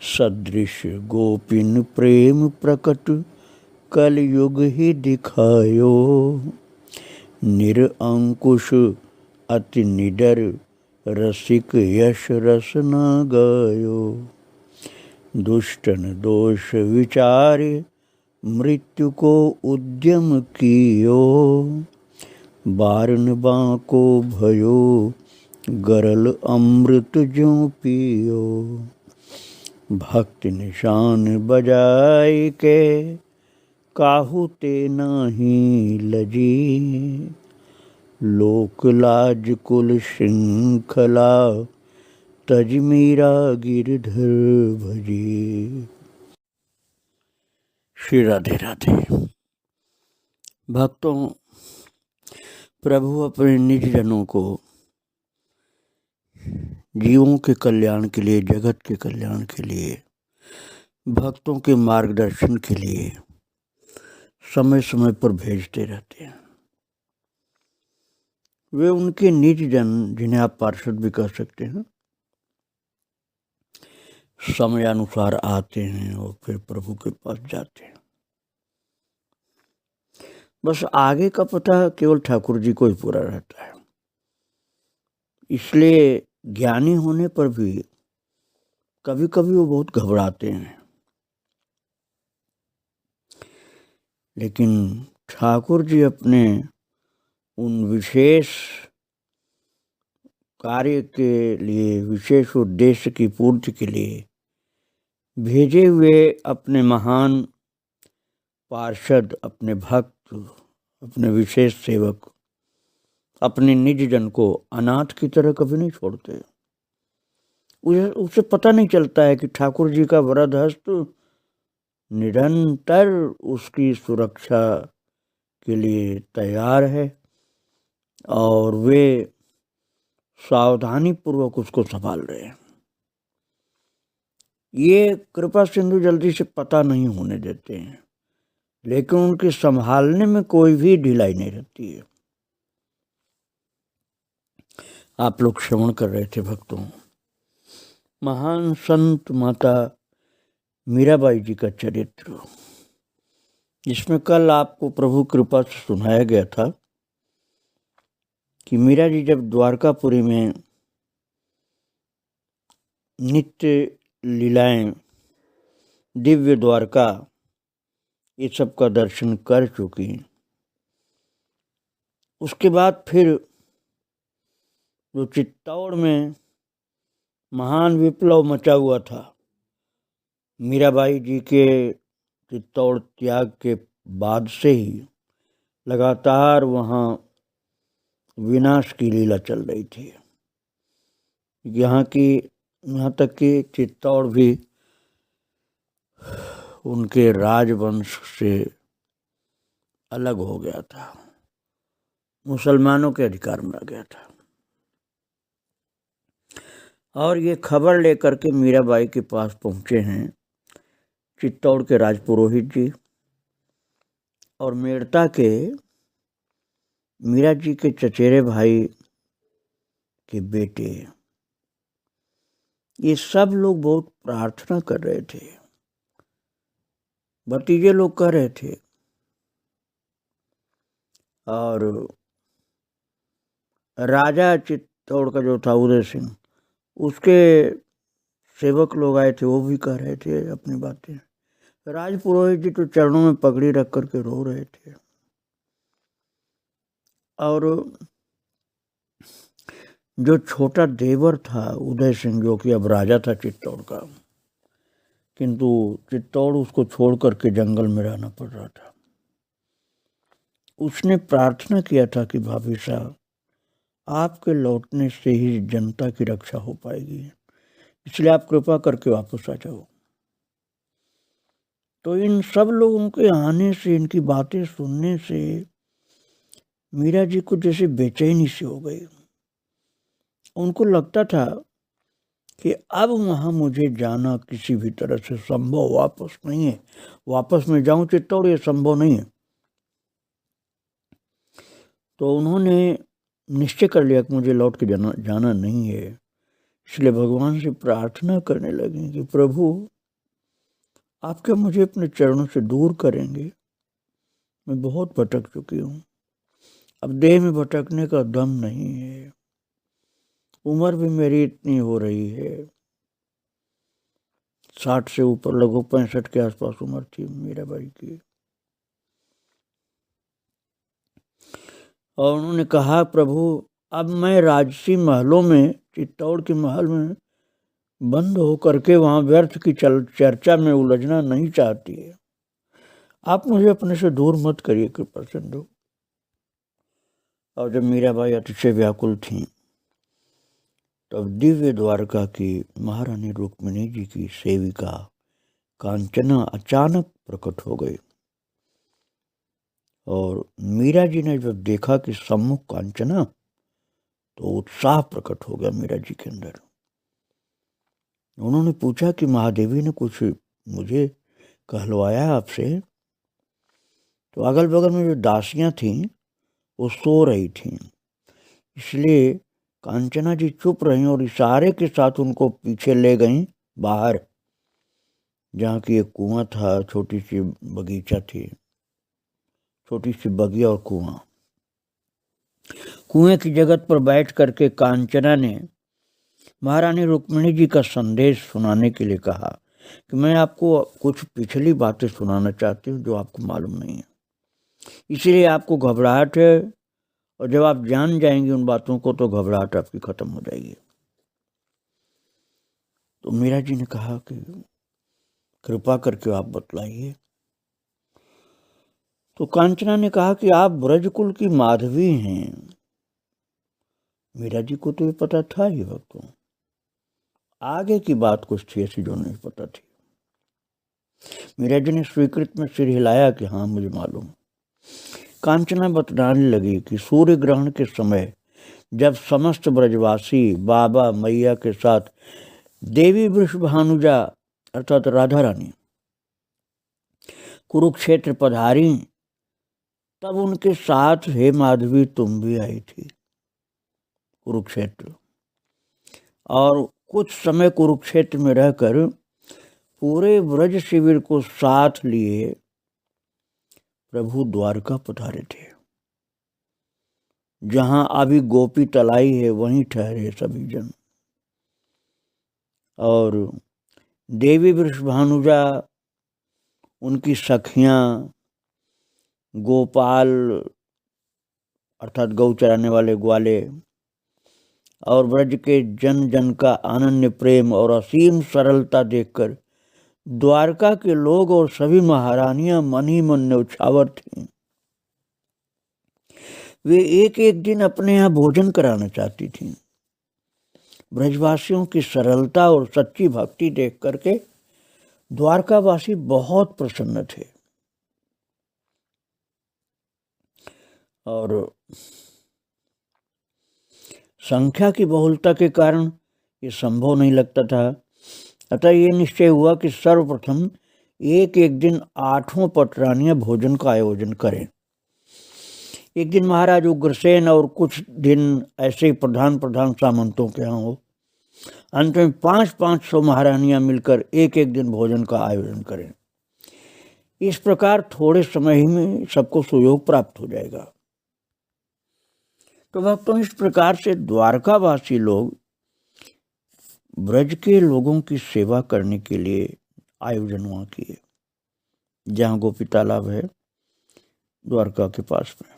सदृश गोपिन प्रेम प्रकट कलयुग ही दिखायो। निरअंकुश अति निडर रसिक यश रस न गायो। दुष्टन दोष विचारे मृत्यु को उद्यम कियो। बारन बांको भयो गरल अमृत ज्यों पियो। भक्ति निशान बजाय के काहू ते नाही लजी। लोक लाज कुल श्रृंखला तज मीरा गिरधर भजी। श्री राधे राधे। भक्तों, प्रभु अपने निज जनों को जीवों के कल्याण के लिए, जगत के कल्याण के लिए, भक्तों के मार्गदर्शन के लिए समय समय पर भेजते रहते हैं। वे उनके निज जन, जिन्हें आप पार्षद भी कह सकते हैं, समय अनुसार आते हैं और फिर प्रभु के पास जाते हैं। बस आगे का पता केवल ठाकुर जी को ही पूरा रहता है। इसलिए ज्ञानी होने पर भी कभी कभी वो बहुत घबराते हैं, लेकिन ठाकुर जी अपने उन विशेष कार्य के लिए, विशेष उद्देश्य की पूर्ति के लिए भेजे हुए अपने महान पार्षद, अपने भक्त, अपने विशेष सेवक, अपने निज जन को अनाथ की तरह कभी नहीं छोड़ते। उसे पता नहीं चलता है कि ठाकुर जी का वरद हस्त निरंतर उसकी सुरक्षा के लिए तैयार है और वे सावधानी पूर्वक उसको संभाल रहे हैं। ये कृपा सिंधु जल्दी से पता नहीं होने देते हैं, लेकिन उनके संभालने में कोई भी ढिलाई नहीं रहती है। आप लोग श्रवण कर रहे थे भक्तों, महान संत माता मीराबाई जी का चरित्र, जिसमें कल आपको प्रभु कृपा से सुनाया गया था कि मीरा जी जब द्वारकापुरी में नित्य लीलाएं, दिव्य द्वारका, ये सब का दर्शन कर चुकी, उसके बाद फिर जो चित्तौड़ में महान विप्लव मचा हुआ था, मीराबाई जी के चित्तौड़ त्याग के बाद से ही लगातार वहाँ विनाश की लीला चल रही थी। यहाँ तक कि चित्तौड़ भी उनके राजवंश से अलग हो गया था, मुसलमानों के अधिकार में आ गया था। और ये खबर लेकर के मीराबाई के पास पहुँचे हैं चित्तौड़ के राजपुरोहित जी और मेड़ता के मीरा जी के चचेरे भाई के बेटे। ये सब लोग बहुत प्रार्थना कर रहे थे। भतीजे लोग कह रहे थे और राजा चित्तौड़ का जो था उदय सिंह, उसके सेवक लोग आए थे, वो भी कह रहे थे अपनी बातें। राजपुरोहित जी तो चरणों में पगड़ी रख करके रो रहे थे। और जो छोटा देवर था उदय सिंह, जो कि अब राजा था चित्तौड़ का, किंतु चित्तौड़ उसको छोड़ करके जंगल में रहना पड़ रहा था, उसने प्रार्थना किया था कि भाभी साहब, आपके लौटने से ही जनता की रक्षा हो पाएगी, इसलिए आप कृपा करके वापस आ जाओ। तो इन सब लोगों के आने से, इनकी बातें सुनने से मीरा जी को जैसे बेचैनी सी हो गई। उनको लगता था कि अब वहाँ मुझे जाना किसी भी तरह से संभव वापस नहीं है। वापस मैं जाऊं चित्तौड़, ये संभव नहीं है। तो उन्होंने निश्चय कर लिया कि मुझे लौट के जाना नहीं है। इसलिए भगवान से प्रार्थना करने लगे कि प्रभु आप क्या मुझे अपने चरणों से दूर करेंगे? मैं बहुत भटक चुकी हूँ, अब देह में भटकने का दम नहीं है, उम्र भी मेरी इतनी हो रही है, 60 से ऊपर, लगभग 65 के आसपास उम्र थी मीराबाई की। और उन्होंने कहा प्रभु अब मैं राजसी महलों में, चित्तौड़ के महल में बंद होकर के वहाँ व्यर्थ की चर्चा में उलझना नहीं चाहती है, आप मुझे अपने से दूर मत करिए कृपा सिंधु। और जब मीराबाई अतिशय व्याकुल थीं तब दिव्य द्वारका की महारानी रुक्मिणी जी की सेविका कांचना अचानक प्रकट हो गई। और मीरा जी ने जब देखा कि सम्मुख कांचना, तो उत्साह प्रकट हो गया मीरा जी के अंदर। उन्होंने पूछा कि महादेवी ने कुछ मुझे कहलवाया आपसे? तो अगल बगल में जो दासियां थीं वो सो रही थीं, इसलिए कांचना जी चुप रहीं और इशारे के साथ उनको पीछे ले गईं बाहर, जहाँ की एक कुआं था, छोटी सी बगीचा थी, छोटी सी बगिया और कुआं। कुएं की जगत पर बैठ करके कांचना ने महारानी रुक्मिणी जी का संदेश सुनाने के लिए कहा कि मैं आपको कुछ पिछली बातें सुनाना चाहती हूँ जो आपको मालूम नहीं है, इसीलिए आपको घबराहट है, और जब आप जान जाएंगे उन बातों को तो घबराहट आपकी खत्म हो जाएगी। तो मीरा जी ने कहा कि कृपा करके आप बतलाइए। तो कांचना ने कहा कि आप ब्रजकुल की माधवी हैं। मीरा जी को तो ये पता था ही भक्तों, आगे की बात कुछ थी ऐसी जो नहीं पता थी। मीरा जी ने स्वीकृत में सिर हिलाया कि हाँ मुझे मालूम। कांचना बतलाने लगी कि सूर्य ग्रहण के समय जब समस्त ब्रजवासी बाबा मैया के साथ देवी वृषभानुजा अर्थात राधा रानी कुरुक्षेत्र पधारी, तब उनके साथ हे माधवी तुम भी आई थी कुरुक्षेत्र, और कुछ समय कुरुक्षेत्र में रहकर पूरे ब्रज शिविर को साथ लिए प्रभु द्वारका पधारे थे। जहां अभी गोपी तलाई है वहीं ठहरे सभी जन। और देवी वृषभानुजा, उनकी सखियां, गोपाल अर्थात गौ चराने वाले ग्वाले, और ब्रज के जन जन का अनन्य प्रेम और असीम सरलता देखकर द्वारका के लोग और सभी महारानियां मन ही मन न्यौछावर थीं। वे एक एक दिन अपने यहाँ भोजन कराना चाहती थीं। ब्रजवासियों की सरलता और सच्ची भक्ति देख करके द्वारकावासी बहुत प्रसन्न थे। और संख्या की बहुलता के कारण ये संभव नहीं लगता था, अतः ये निश्चय हुआ कि सर्वप्रथम एक एक दिन 8 पटरानियां भोजन का आयोजन करें। एक दिन महाराज उग्रसेन और कुछ दिन ऐसे प्रधान सामंतों के यहाँ हो, अंत में 500 महारानियां मिलकर एक एक दिन भोजन का आयोजन करें। इस प्रकार थोड़े समय ही में सबको सुयोग प्राप्त हो जाएगा। तो भक्तों, इस प्रकार से द्वारकावासी लोग ब्रज के लोगों की सेवा करने के लिए आयोजन वहाँ किए, जहाँ गोपी तालाब है द्वारका के पास में।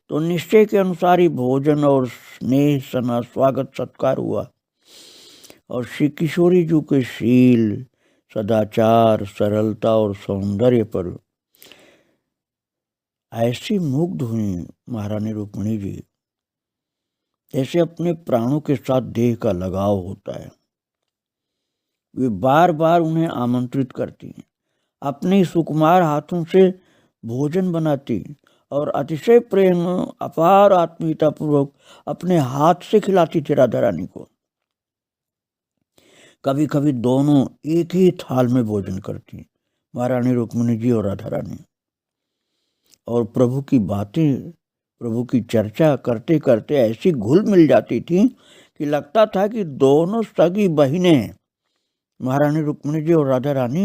तो निश्चय के अनुसार ही भोजन और स्नेह सना स्वागत सत्कार हुआ, और श्री किशोरी जी के शील, सदाचार, सरलता और सौंदर्य पर ऐसी मुग्ध हुई महारानी रुक्मिणी जी, जैसे अपने प्राणों के साथ देह का लगाव होता है। वे बार बार उन्हें आमंत्रित करती हैं, अपने सुकुमार हाथों से भोजन बनाती और अतिशय प्रेम अपार आत्मीयता पूर्वक अपने हाथ से खिलाती थी राधा रानी को। कभी कभी दोनों एक ही थाल में भोजन करती, महारानी रुक्मिणी जी और राधा रानी, और प्रभु की बातें, प्रभु की चर्चा करते करते ऐसी घुल मिल जाती थी कि लगता था कि दोनों सगी बहनें, महारानी रुक्मिणी जी और राधा रानी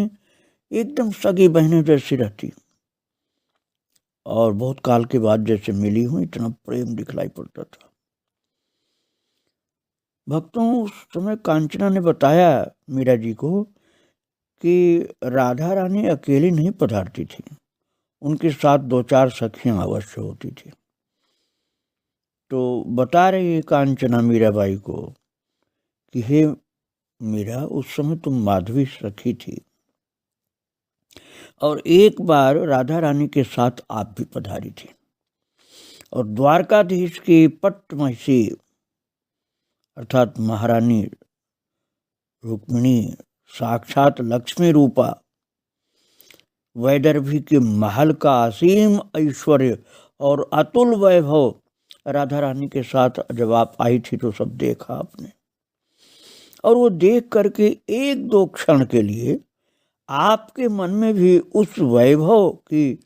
एकदम सगी बहनें जैसी रहती और बहुत काल के बाद जैसे मिली हुई, इतना प्रेम दिखलाई पड़ता था। भक्तों, उस समय कांचना ने बताया मीरा जी को कि राधा रानी अकेली नहीं पधारती थी, उनके साथ 2-4 सखियां अवश्य होती थी। तो बता रही कांचना मीराबाई को कि हे मीरा, उस समय तुम माधवी सखी थी और एक बार राधा रानी के साथ आप भी पधारी थी और द्वारकाधीश की पट्टमहिषी अर्थात महारानी रुक्मिणी साक्षात लक्ष्मी रूपा वैदर्भी के महल का असीम ऐश्वर्य और अतुल वैभव राधा रानी के साथ जब आप आई थी तो सब देखा आपने, और वो देख करके 1-2 क्षण के लिए आपके मन में भी उस वैभव की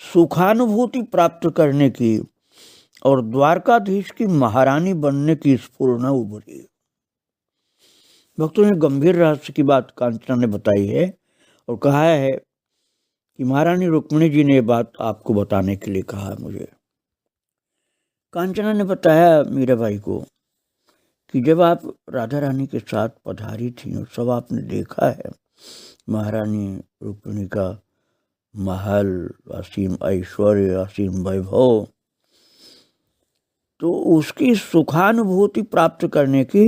सुखानुभूति प्राप्त करने की और द्वारकाधीश की महारानी बनने की स्फुरना उभरी। भक्तों ने गंभीर रहस्य की बात कांचना ने बताई है और कहा है कि महारानी रुक्मिणी जी ने बात आपको बताने के लिए कहा है मुझे। कांचना ने बताया मीराबाई को कि जब आप राधा रानी के साथ पधारी थी और सब आपने देखा है, महारानी रुक्मिणी का महल, असीम ऐश्वर्य, असीम वैभव, तो उसकी सुखानुभूति प्राप्त करने की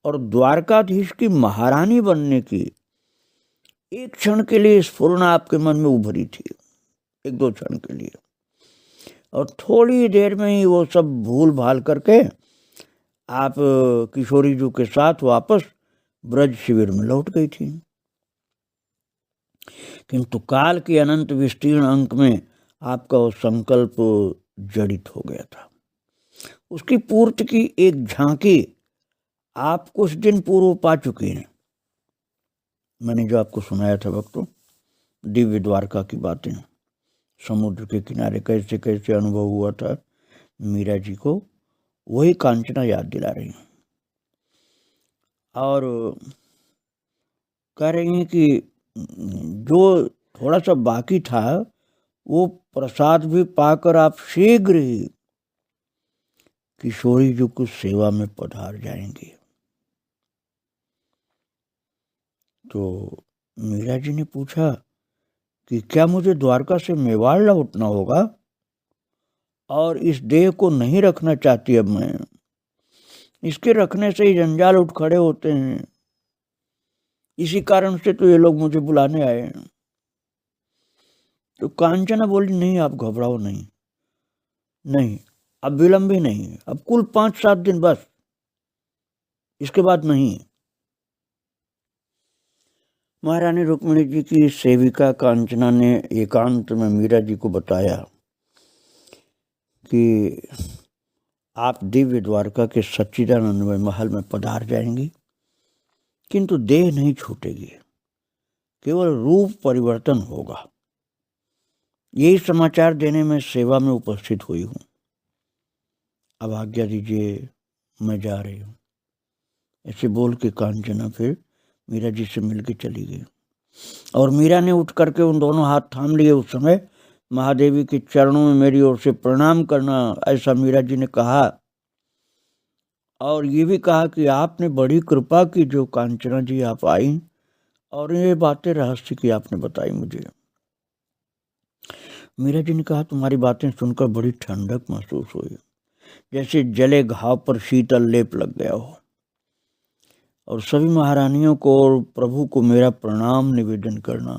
और द्वारकाधीश की महारानी बनने की एक क्षण के लिए स्फुरना आपके मन में उभरी थी, 1-2 क्षण के लिए, और थोड़ी देर में ही वो सब भूल भाल करके आप किशोरी जी के साथ वापस ब्रज शिविर में लौट गई थी। किंतु काल के अनंत विस्तीर्ण अंक में आपका वो संकल्प जड़ित हो गया था। उसकी पूर्ति की एक झांकी आप कुछ दिन पूर्व पा चुके हैं। मैंने जो आपको सुनाया था भक्तों, दिव्य द्वारका की बातें, समुद्र के किनारे कैसे कैसे अनुभव हुआ था मीरा जी को, वही कांचना याद दिला रही हैं और कह रही हैं कि जो थोड़ा सा बाकी था वो प्रसाद भी पाकर आप शीघ्र ही किशोरी जी की सेवा में पधार जाएंगे। तो मीरा जी ने पूछा कि क्या मुझे द्वारका से मेवाड़ लौटना होगा और इस देह को नहीं रखना चाहती अब मैं, इसके रखने से ही जंजाल उठ खड़े होते हैं, इसी कारण से तो ये लोग मुझे बुलाने आए हैं। तो कांचना बोली नहीं, आप घबराओ नहीं, नहीं अब विलंब ही नहीं, अब कुल 5-7 दिन बस, इसके बाद नहीं। महारानी रुक्मिणी जी की सेविका कांचना ने एकांत में मीरा जी को बताया कि आप दिव्य द्वारका के सच्चिदानंदमय महल में पधार जाएंगी, किंतु देह नहीं छूटेगी, केवल रूप परिवर्तन होगा। यही समाचार देने में सेवा में उपस्थित हुई हूँ, अब आज्ञा दीजिए, मैं जा रही हूँ। ऐसे बोल के कांचना फिर मीरा जी से मिलके चली गई और मीरा ने उठ करके उन दोनों हाथ थाम लिए। उस समय महादेवी के चरणों में मेरी ओर से प्रणाम करना, ऐसा मीरा जी ने कहा और ये भी कहा कि आपने बड़ी कृपा की जो कांचना जी आप आई और ये बातें रहस्य की आपने बताई मुझे। मीरा जी ने कहा तुम्हारी बातें सुनकर बड़ी ठंडक महसूस हुई, जैसे जले घाव पर शीतल लेप लग गया हो, और सभी महारानियों को और प्रभु को मेरा प्रणाम निवेदन करना।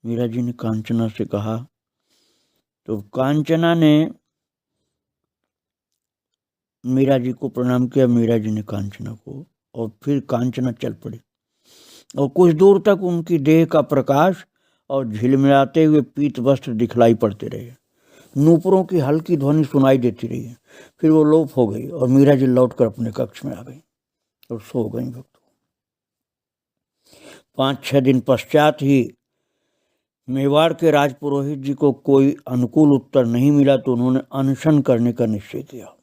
मीरा जी ने कांचना से कहा। तो कांचना ने मीरा जी को प्रणाम किया, मीरा जी ने कांचना को, और फिर कांचना चल पड़ी और कुछ दूर तक उनकी देह का प्रकाश और झिलमिलाते हुए पीत वस्त्र दिखलाई पड़ते रहे, नूपुरों की हल्की ध्वनि सुनाई देती रही, फिर वो लोप हो गई और मीरा जी लौटकर अपने कक्ष में आ गई और सो गई। भक्तों, 5-6 दिन पश्चात ही मेवाड़ के राजपुरोहित जी को कोई अनुकूल उत्तर नहीं मिला तो उन्होंने अनशन करने का निश्चय किया।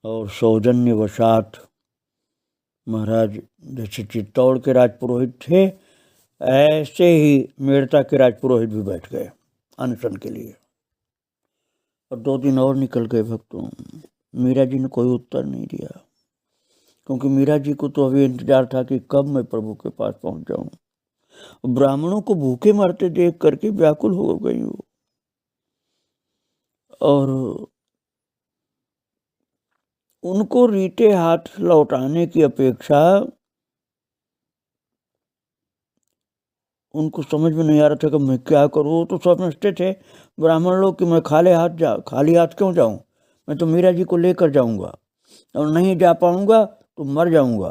और सौजन्यवशात महाराज जैसे चित्तौड़ के राजपुरोहित थे, ऐसे ही मेड़ता के राजपुरोहित भी बैठ गए अनशन के लिए। और 2 दिन और निकल गए भक्तों। मीरा जी ने कोई उत्तर नहीं दिया, क्योंकि मीरा जी को तो अभी इंतजार था कि कब मैं प्रभु के पास पहुंच जाऊं। ब्राह्मणों को भूखे मरते देख करके व्याकुल हो गई वो, और उनको रीते हाथ लौटाने की अपेक्षा उनको समझ में नहीं आ रहा था कि मैं क्या करूं। तो समझते थे ब्राह्मण लोग कि मैं खाली हाथ क्यों जाऊं, मैं तो मीरा जी को लेकर जाऊंगा, और नहीं जा पाऊंगा तो मर जाऊंगा,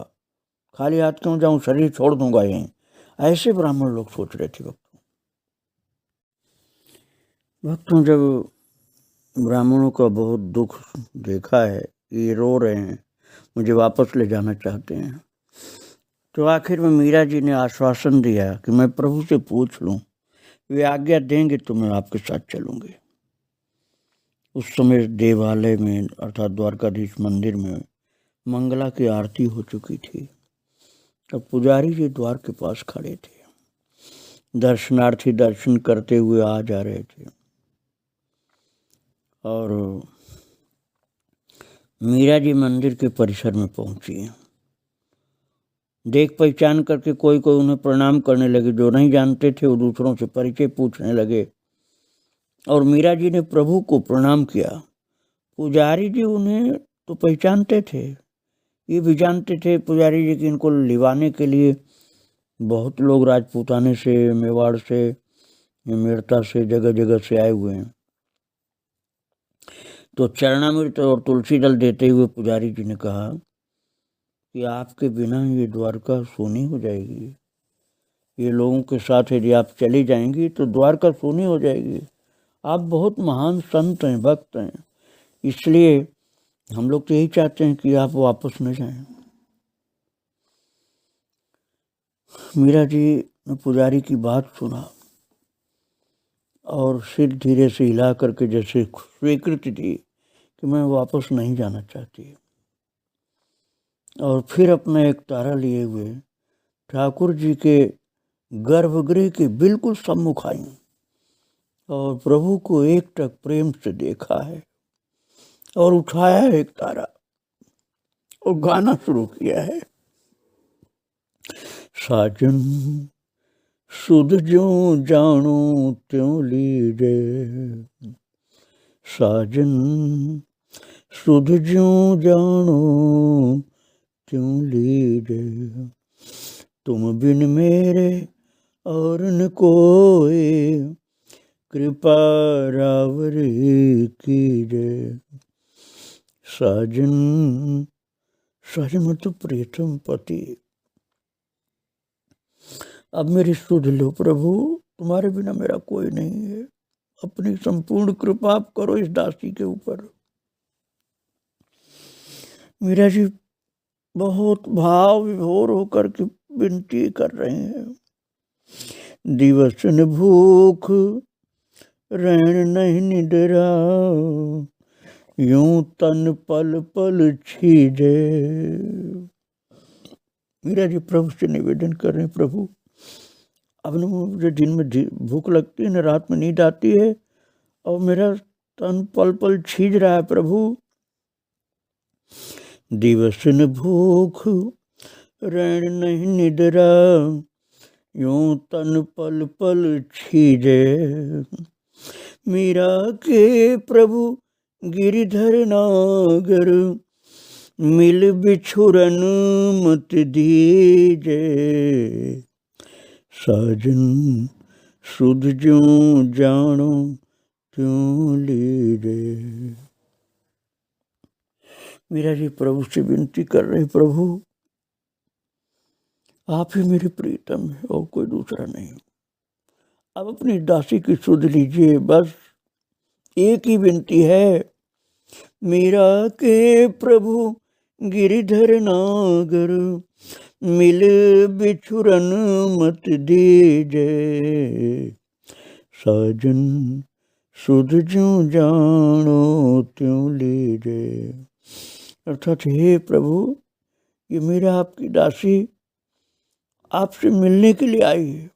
खाली हाथ क्यों जाऊं, शरीर छोड़ दूंगा यहीं। ऐसे ब्राह्मण लोग सोच रहे थे भक्तों। जब ब्राह्मणों का बहुत दुख देखा है, ये रो रहे हैं, मुझे वापस ले जाना चाहते हैं, तो आखिर में मीरा जी ने आश्वासन दिया कि मैं प्रभु से पूछ लूं, वे आज्ञा देंगे तो मैं आपके साथ चलूंगी। उस समय देवालय में अर्थात द्वारकाधीश मंदिर में मंगला की आरती हो चुकी थी। तब पुजारी जी द्वार के पास खड़े थे। दर्शनार्थी दर्शन करते हुए आ जा रहे थे, और मीरा जी मंदिर के परिसर में पहुंची। देख पहचान करके कोई कोई उन्हें प्रणाम करने लगे, जो नहीं जानते थे वो दूसरों से परिचय पूछने लगे, और मीरा जी ने प्रभु को प्रणाम किया। पुजारी जी उन्हें तो पहचानते थे, ये भी जानते थे पुजारी जी कि इनको लिवाने के लिए बहुत लोग राजपूताने से, मेवाड़ से, मेड़ता से, जगह जगह से आए हुए हैं। तो चरणामृत और तुलसी दल देते हुए पुजारी जी ने कहा कि आपके बिना ये द्वारका सूनी हो जाएगी, ये लोगों के साथ यदि आप चली जाएंगी तो द्वारका सूनी हो जाएगी। आप बहुत महान संत हैं, भक्त हैं, इसलिए हम लोग तो यही चाहते हैं कि आप वापस न जाएं। मीरा जी ने पुजारी की बात सुना और सिर धीरे से हिला करके जैसे स्वीकृति दी कि मैं वापस नहीं जाना चाहती, और फिर अपना एक तारा लिए हुए ठाकुर जी के गर्भगृह के बिल्कुल सम्मुख आई, और प्रभु को एकटक प्रेम से देखा है, और उठाया है एक तारा और गाना शुरू किया है। साजन सुध ज्यों जानो त्यों लीजे, साजन सुध ज्यों जानो त्यों लीजे, तुम बिन मेरे और न कोई, कृपा रावरी कीजे। साजन, साजन मतलब प्रीतम पति, अब मेरी सुध लो प्रभु, तुम्हारे बिना मेरा कोई नहीं है, अपनी संपूर्ण कृपा आप करो इस दासी के ऊपर। मीरा जी बहुत भाव विभोर होकर के विनती कर रहे हैं। दिवस न भूख रैन नहीं निद्रा, यूं तन पल पल छीजे। मीरा जी प्रभु से निवेदन कर रहे हैं, प्रभु अब न मुझे दिन में भूख लगती है, न रात में नींद आती है, और मेरा तन पल पल छीज रहा है प्रभु। दिवस न भूख रैन नहीं निद्रा, यूं तन पल पल छीजे। मीरा के प्रभु गिरिधर नागर, मिल बिछुरन मत दीजे। साजन सुध ज्यों जानो त्यों लीजे। मीरा जी प्रभु से विनती कर रहे, प्रभु आप ही मेरे प्रीतम है और कोई दूसरा नहीं, अब अपनी दासी की सुध लीजिए, बस एक ही विनती है। मीरा के प्रभु गिरिधर नागर, मिल बिछुरन मत दीजे। साजन सुध ज्यों जानो त्यों लीजे। अर्थात हे प्रभु, ये मीरा आपकी दासी आपसे मिलने के लिए आई है।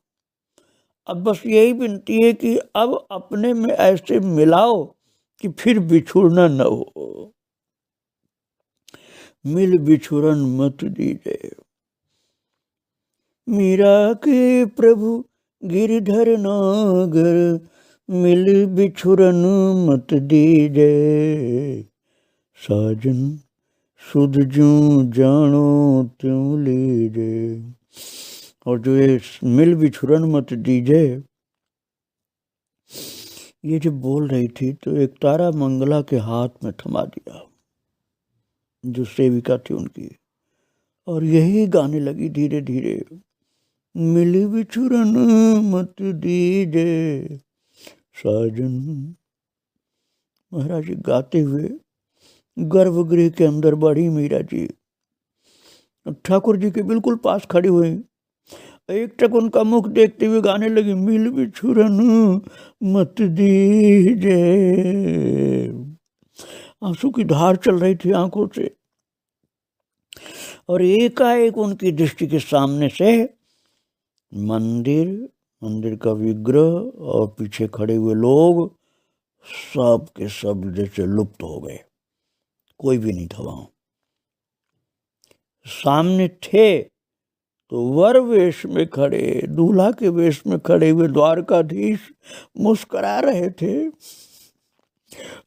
अब बस यही विनती है कि अब अपने में ऐसे मिलाओ कि फिर बिछुड़ना न हो। मिल बिछुरन मत दीजिए। मीरा के प्रभु गिरधर नागर, मिल बिछुरन मत दीजिए। साजन सुध जूं जानो त्यों लीजिए। और जो ये मिल बिछुरन मत दीजिए, ये जब बोल रही थी तो एक तारा मंगला के हाथ में थमा दिया, जो सेविका थी उनकी, और यही गाने लगी धीरे धीरे, मिल बिछुरन मत दीजिए साजन। महाराज जी गाते हुए गर्भगृह के अंदर बढ़ी मीरा जी, ठाकुर जी के बिल्कुल पास खड़ी हुई, एक टक उनका मुख देखते हुए गाने लगी, मिल बिछुरन मत दीजिए। आंसू की धार चल रही थी आंखों से, और एकाएक उनकी दृष्टि के सामने से मंदिर का विग्रह और पीछे खड़े हुए लोग सब के सब जैसे लुप्त हो गए, कोई भी नहीं था वहां। सामने थे तो वर वेश में खड़े, दूल्हा के वेश में खड़े हुए द्वारकाधीश मुस्कुरा रहे थे,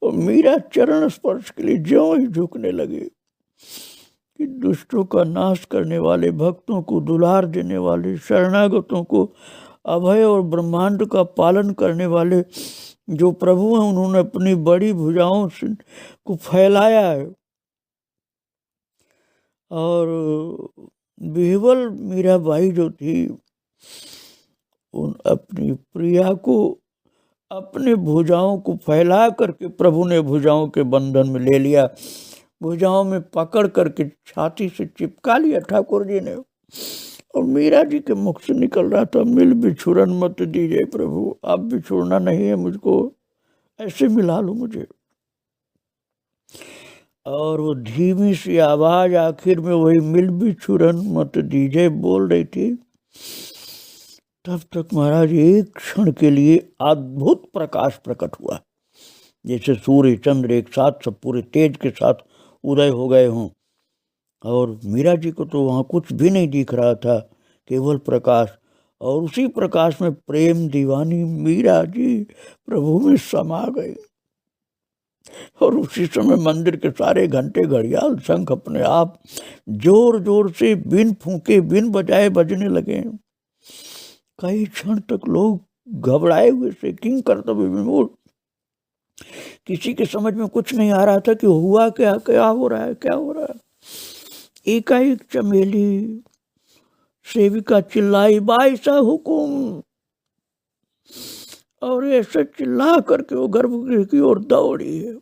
और मीरा चरण स्पर्श के लिए ज्यों ही झुकने लगे कि दुष्टों का नाश करने वाले, भक्तों को दुलार देने वाले, शरणागतों को अभय और ब्रह्मांड का पालन करने वाले जो प्रभु हैं, उन्होंने अपनी बड़ी भुजाओं को फैलाया है। और बिहवल मीराबाई जो थी, उन अपनी प्रिया को अपने भुजाओं को फैला करके प्रभु ने भुजाओं के बंधन में ले लिया, भुजाओं में पकड़ करके छाती से चिपका लिया ठाकुर जी ने। और मीरा जी के मुख से निकल रहा था, मिल बिछुरन मत दीजिए प्रभु, आप बिछुड़ना नहीं है मुझको, ऐसे मिला लो मुझे। और वो धीमी सी आवाज आखिर में वही मिल बिछुरन मत दीजिए बोल रही थी। तब तक महाराज एक क्षण के लिए अद्भुत प्रकाश प्रकट हुआ, जैसे सूर्य चंद्र एक साथ सब पूरे तेज के साथ उदय हो गए हों। और मीरा जी को तो वहाँ कुछ भी नहीं दिख रहा था, केवल प्रकाश। और उसी प्रकाश में प्रेम दीवानी मीरा जी प्रभु में समा गई। और उसी समय मंदिर के सारे घंटे घड़ियाल शंख अपने आप जोर जोर से बिन फूके बिन बजाए बजने लगे। कई क्षण तक लोग घबराए हुए से, किंग कर्तव्य विमूढ़, किसी के समझ में कुछ नहीं आ रहा था कि हुआ क्या, क्या हो रहा है, क्या हो रहा है। एकाएक चमेली सेविका चिल्लाई, बाई सा हुकुम, और ऐसे चिल्ला करके वो गर्भगृह की ओर दौड़ी है।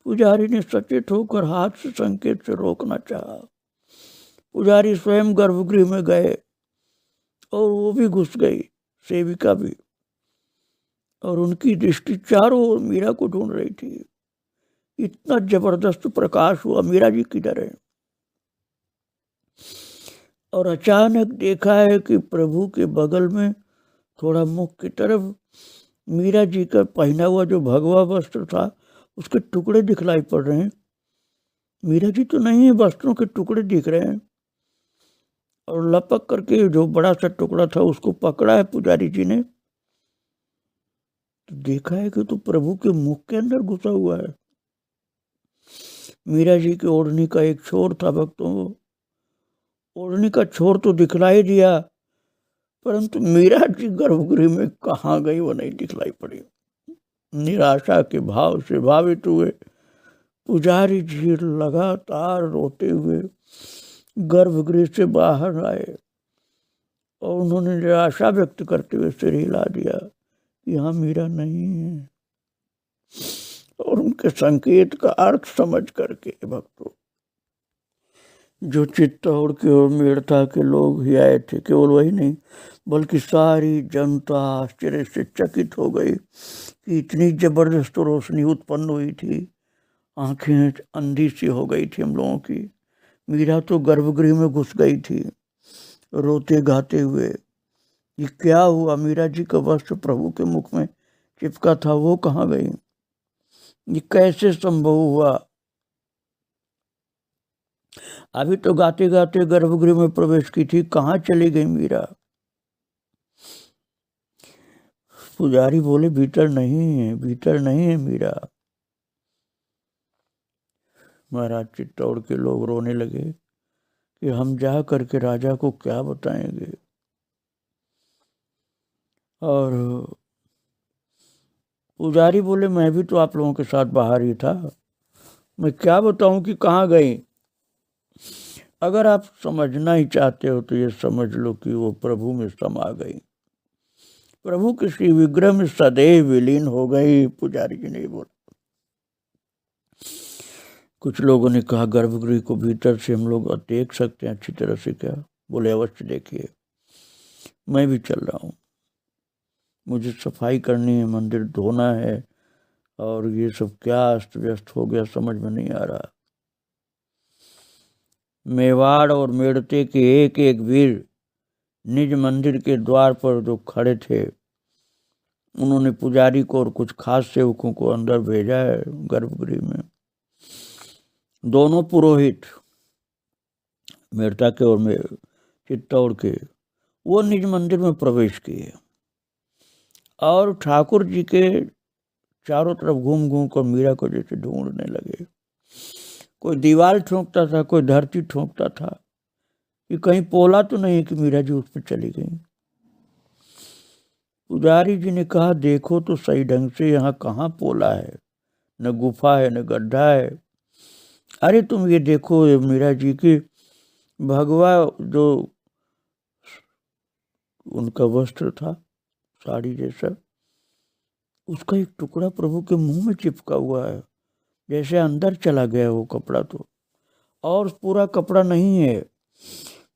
पुजारी ने सचेत होकर हाथ से संकेत से रोकना चाहा। पुजारी स्वयं गर्भगृह में गए और वो भी घुस गई, सेविका भी, और उनकी दृष्टि चारों ओर मीरा को ढूंढ रही थी। इतना जबरदस्त प्रकाश हुआ, मीरा जी किधर है। और अचानक देखा है कि प्रभु के बगल में थोड़ा मुख की तरफ मीरा जी का पहना हुआ जो भगवा वस्त्र था उसके टुकड़े दिखलाई पड़ रहे हैं। मीरा जी तो नहीं है, वस्त्रों के टुकड़े दिख रहे हैं। और लपक करके जो बड़ा सा टुकड़ा था उसको पकड़ा है पुजारी जी ने, तो देखा है कि तो प्रभु के मुख के अंदर घुसा हुआ है। मीरा जी की ओढ़नी का एक छोर था, भक्तों को ओढ़नी का छोर तो दिखलाई दिया, परंतु मीरा जी गर्भगृह में कहाँ गई वो नहीं दिखलाई पड़ी। निराशा के भाव से भावित हुए पुजारी जी लगातार रोते हुए गर्भगृह से बाहर आए, और उन्होंने निराशा व्यक्त करते हुए सिर हिला दिया कि यहाँ मीरा नहीं है। और उनके संकेत का अर्थ समझ करके भक्तों, जो चित्तौड़ के और मेड़ता के लोग ही आए थे, केवल वही नहीं बल्कि सारी जनता आश्चर्य से चकित हो गई कि इतनी जबरदस्त रोशनी उत्पन्न हुई थी आंखें अंधी सी हो गई थी हम लोगों की। मीरा तो गर्भगृह में घुस गई थी रोते गाते हुए। ये क्या हुआ? मीरा जी का वस्त्र प्रभु के मुख में चिपका था, वो कहाँ गई? ये कैसे संभव हुआ? अभी तो गाते गाते गर्भगृह में प्रवेश की थी, कहाँ चली गई मीरा? पुजारी बोले भीतर नहीं है, भीतर नहीं है मीरा। महाराज चित्तौड़ के लोग रोने लगे कि हम जा करके राजा को क्या बताएंगे। और पुजारी बोले मैं भी तो आप लोगों के साथ बाहर ही था, मैं क्या बताऊं कि कहाँ गई। अगर आप समझना ही चाहते हो तो ये समझ लो कि वो प्रभु में समा गई, प्रभु के श्री विग्रह में सदैव विलीन हो गई। पुजारी जी ने बोला। कुछ लोगों ने कहा गर्भगृह को भीतर से हम लोग देख सकते हैं अच्छी तरह से क्या? बोले अवश्य देखिए, मैं भी चल रहा हूँ, मुझे सफाई करनी है, मंदिर धोना है, और ये सब क्या अस्त व्यस्त हो गया समझ में नहीं आ रहा। मेवाड़ और मेड़ते के एक एक वीर निज मंदिर के द्वार पर जो खड़े थे, उन्होंने पुजारी को और कुछ खास सेवकों को अंदर भेजा है गर्भगृह में। दोनों पुरोहित मेड़ता के और चित्तौड़ के, वो निज मंदिर में प्रवेश किए और ठाकुर जी के चारों तरफ घूम घूम कर मीरा को जैसे ढूंढने लगे। कोई दीवार ठोंकता था, कोई धरती ठोंकता था कि कहीं पोला तो नहीं कि मीरा जी उस पर चली गई। पुजारी जी ने कहा देखो तो सही ढंग से, यहाँ कहाँ पोला है, न गुफा है न गड्ढा है। अरे तुम ये देखो, ये मीरा जी की भगवा जो उनका वस्त्र था साड़ी जैसा, उसका एक टुकड़ा प्रभु के मुंह में चिपका हुआ है, जैसे अंदर चला गया वो कपड़ा तो, और पूरा कपड़ा नहीं है।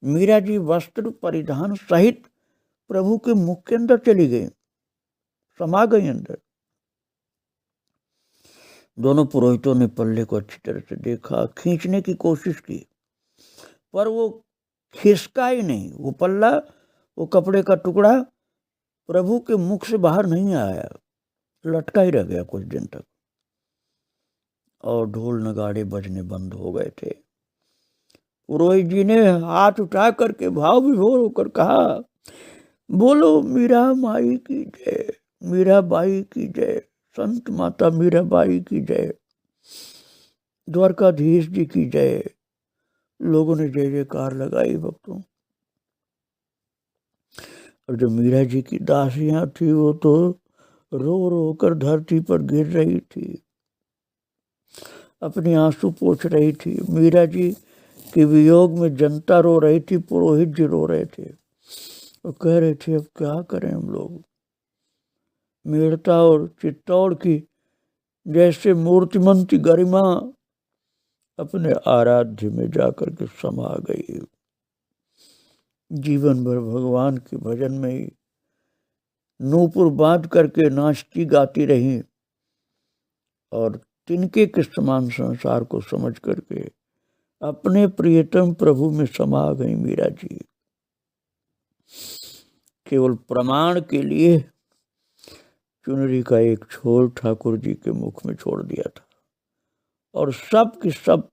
मीरा जी वस्त्र परिधान सहित प्रभु के मुख के अंदर चली गई, समा गई अंदर। दोनों पुरोहितों ने पल्ले को अच्छी तरह से देखा, खींचने की कोशिश की, पर वो खिसका ही नहीं। वो पल्ला, वो कपड़े का टुकड़ा प्रभु के मुख से बाहर नहीं आया, लटका ही रह गया कुछ दिन तक। और ढोल नगाड़े बजने बंद हो गए थे। पुरोहित जी ने हाथ उठा करके भाव विभोर होकर कहा, बोलो मीरा माई की जय, मीरा बाई की जय, संत माता मीरा बाई की जय, द्वारकाधीश जी की जय। लोगों ने जय जयकार लगाई भक्तों। और जो मीरा जी की दासियां थी वो तो रो रो कर धरती पर गिर रही थी, अपने आंसू पोंछ रही थी। मीरा जी के वियोग में जनता रो रही थी, पुरोहित जी रो रहे थे और कह रहे थे अब क्या करें हम लोग। मेड़ता और चित्तौड़ की जैसे मूर्तिमंत गरिमा अपने आराध्य में जाकर के समा गई। जीवन भर भगवान के भजन में ही नूपुर बांध करके नाचती गाती रही और तिनके के समान संसार को समझ करके अपने प्रियतम प्रभु में समा गई मीरा जी। केवल प्रमाण के लिए चुनरी का एक छोर ठाकुर जी के मुख में छोड़ दिया था, और सब की सब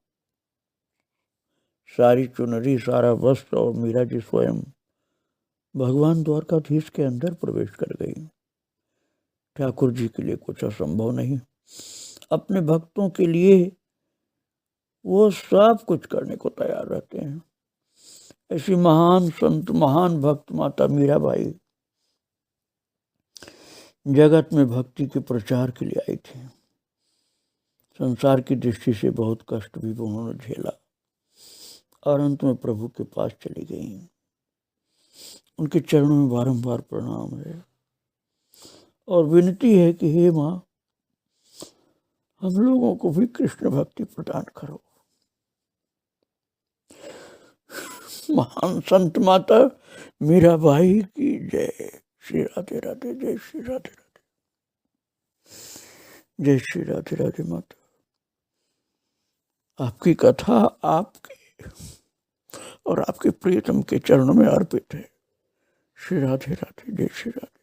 सारी चुनरी, सारा वस्त्र और मीरा जी स्वयं भगवान द्वारकाधीश के अंदर प्रवेश कर गई। ठाकुर जी के लिए कुछ असंभव नहीं। अपने भक्तों के लिए वो सब कुछ करने को तैयार रहते हैं। ऐसी महान संत, महान भक्त माता मीराबाई जगत में भक्ति के प्रचार के लिए आई थी। संसार की दृष्टि से बहुत कष्ट भी उन्होंने झेला और अंत में प्रभु के पास चली गई। उनके चरणों में बारंबार प्रणाम है और विनती है कि हे माँ, हम लोगों को भी कृष्ण भक्ति प्रदान करो। महान संत माता मीराबाई की जय। श्री राधे राधे, जय श्री राधे राधे, जय श्री राधे राधे माता। आपकी कथा आपके और आपके प्रियतम के चरणों में अर्पित है। श्री राधे राधे, जय श्री राधे।